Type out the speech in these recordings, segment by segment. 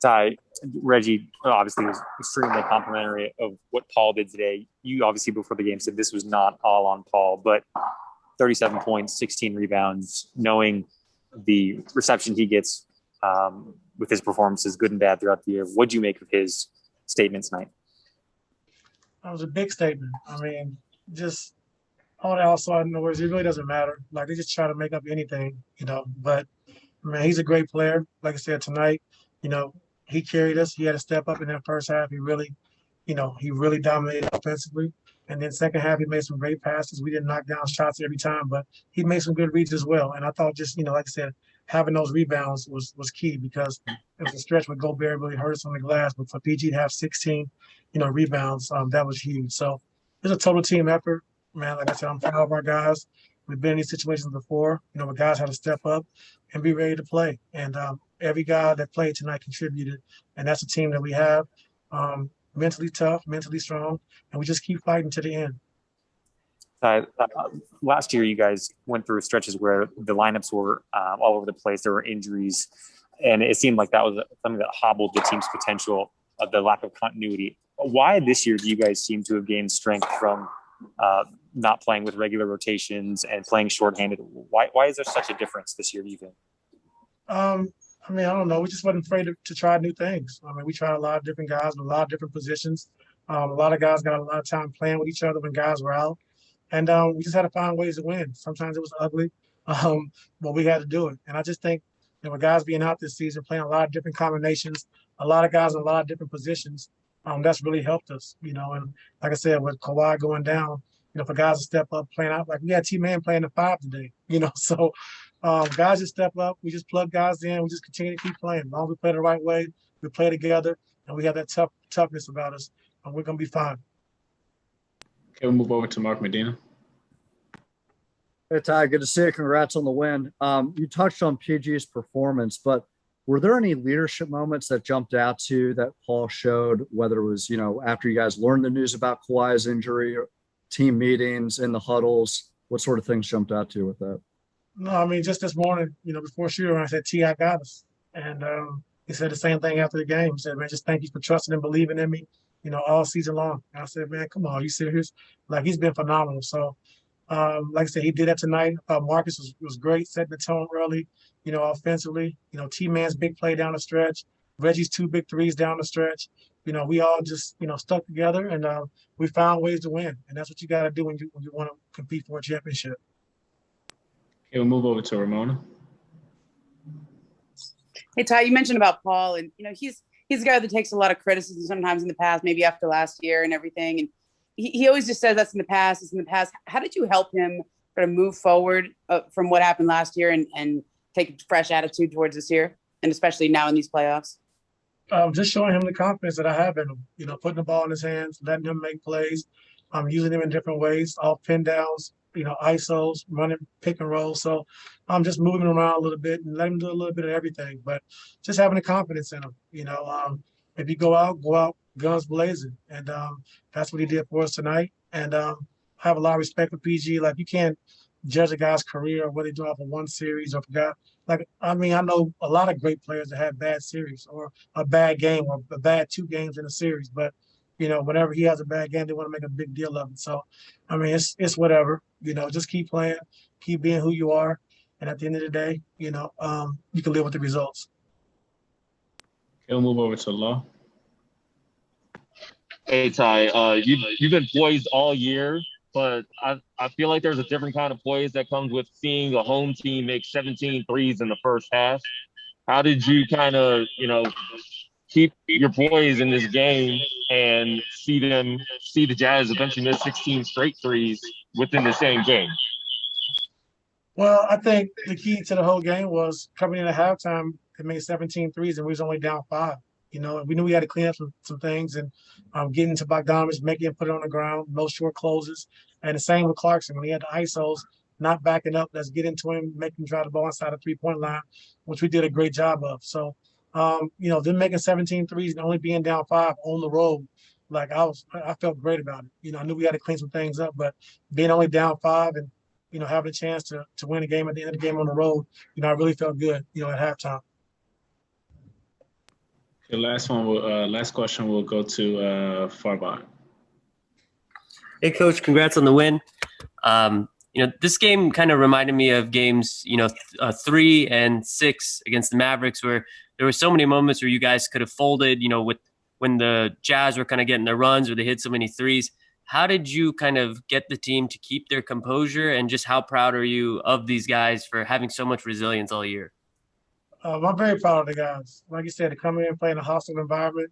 Ty, Reggie obviously was extremely complimentary of what Paul did today. You obviously before the game said this was not all on Paul, but 37 points, 16 rebounds, knowing the reception he gets with his performances, good and bad throughout the year. What'd you make of his statement tonight? That was a big statement. I mean, just all that also in other words, it really doesn't matter. Like they just try to make up anything, But I mean, he's a great player. Like I said tonight, you know, he carried us. He had to step up in that first half. He really dominated offensively. And then second half, he made some great passes. We didn't knock down shots every time, but he made some good reads as well. And I thought just, like I said, having those rebounds was key because it was a stretch where Gobert really hurt us on the glass. But for PG to have 16, rebounds, that was huge. So it's a total team effort, man. Like I said, I'm proud of our guys. We've been in these situations before, where guys had to step up and be ready to play. And every guy that played tonight contributed. And that's a team that we have. Mentally tough, mentally strong, and we just keep fighting to the end. Last year, you guys went through stretches where the lineups were all over the place. There were injuries, and it seemed like that was something that hobbled the team's potential of the lack of continuity. Why this year do you guys seem to have gained strength from not playing with regular rotations and playing shorthanded? Why is there such a difference this year, do you think? I mean, I don't know. We just wasn't afraid to try new things. I mean, we tried a lot of different guys in a lot of different positions. A lot of guys got a lot of time playing with each other when guys were out. And we just had to find ways to win. Sometimes it was ugly, but we had to do it. And I just think with guys being out this season, playing a lot of different combinations, a lot of guys in a lot of different positions, that's really helped us, And like I said, with Kawhi going down, for guys to step up, playing out, like we had T-Man playing the 5 today, So guys just step up. We just plug guys in. We just continue to keep playing. As long as we play the right way, we play together, and we have that toughness about us, and we're going to be fine. Okay, we'll move over to Mark Medina. Hey, Ty, good to see you. Congrats on the win. You touched on PG's performance, but were there any leadership moments that jumped out to you that Paul showed, whether it was, after you guys learned the news about Kawhi's injury, or team meetings, in the huddles? What sort of things jumped out to you with that? No, I mean, just this morning, before shooting, I said, I got us. And he said the same thing after the game. He said, man, just thank you for trusting and believing in me, all season long. And I said, man, come on, you serious? Like, he's been phenomenal. So, like I said, he did that tonight. Marcus was great, setting the tone early, offensively. T-Man's big play down the stretch. Reggie's 2 big threes down the stretch. We all just, stuck together, and we found ways to win. And that's what you got to do when you want to compete for a championship. Okay, we'll move over to Ramona. Hey, Ty, you mentioned about Paul, and he's a guy that takes a lot of criticism sometimes in the past, maybe after last year and everything. And he always just says that's in the past. It's in the past. How did you help him sort of move forward from what happened last year and take a fresh attitude towards this year, and especially now in these playoffs? Just showing him the confidence that I have in him. Putting the ball in his hands, letting him make plays, using him in different ways, off pin downs, ISOs, running pick and roll. So I'm just moving him around a little bit and letting him do a little bit of everything, but just having the confidence in him. If you go out guns blazing. And that's what he did for us tonight. And I have a lot of respect for PG. Like, you can't judge a guy's career or what they do off of one series or forgot. Like, I mean, I know a lot of great players that have bad series or a bad game or a bad 2 games in a series, but whenever he has a bad game, they want to make a big deal of it. So, I mean, it's whatever. Just keep playing, keep being who you are, and at the end of the day, you can live with the results. Okay, we'll move over to Law. Hey, Ty, you've been poised all year, but I feel like there's a different kind of poise that comes with seeing a home team make 17 threes in the first half. How did you kind of, keep your poise in this game and see the Jazz eventually miss 16 straight threes within the same game? Well, I think the key to the whole game was coming in at halftime. They made 17 threes, and we was only down 5. We knew we had to clean up some things and getting to Bogdanovich, making him put it on the ground, no short closes. And the same with Clarkson. When he had the ISOs, not backing up, let's get into him, make him drive the ball inside the 3-point line, which we did a great job of. So, them making 17 threes and only being down 5 on the road, like I felt great about it. I knew we had to clean some things up, but being only down 5 and, having a chance to win a game at the end of the game on the road, I really felt good, at halftime. The last question will go to Farbach. Hey, Coach, congrats on the win. This game kind of reminded me of games, 3 and 6 against the Mavericks, where there were so many moments where you guys could have folded, when the Jazz were kind of getting their runs or they hit so many threes. How did you kind of get the team to keep their composure, and just how proud are you of these guys for having so much resilience all year? I'm very proud of the guys. Like you said, to come in and play in a hostile environment,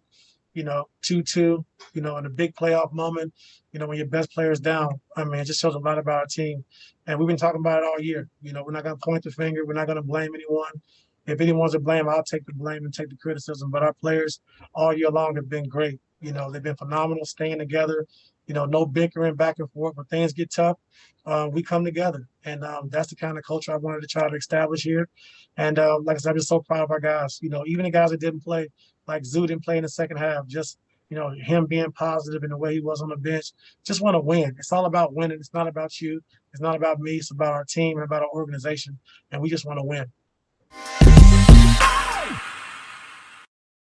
2-2, in a big playoff moment, when your best player is down. I mean, it just shows a lot about our team. And we've been talking about it all year. We're not going to point the finger. We're not going to blame anyone. If anyone's to blame, I'll take the blame and take the criticism. But our players all year long have been great. They've been phenomenal, staying together. No bickering back and forth. When things get tough, we come together. And that's the kind of culture I wanted to try to establish here. And like I said, I'm just so proud of our guys. Even the guys that didn't play, like Zoo didn't play in the second half, just, him being positive in the way he was on the bench, just want to win. It's all about winning. It's not about you. It's not about me. It's about our team and about our organization. And we just want to win.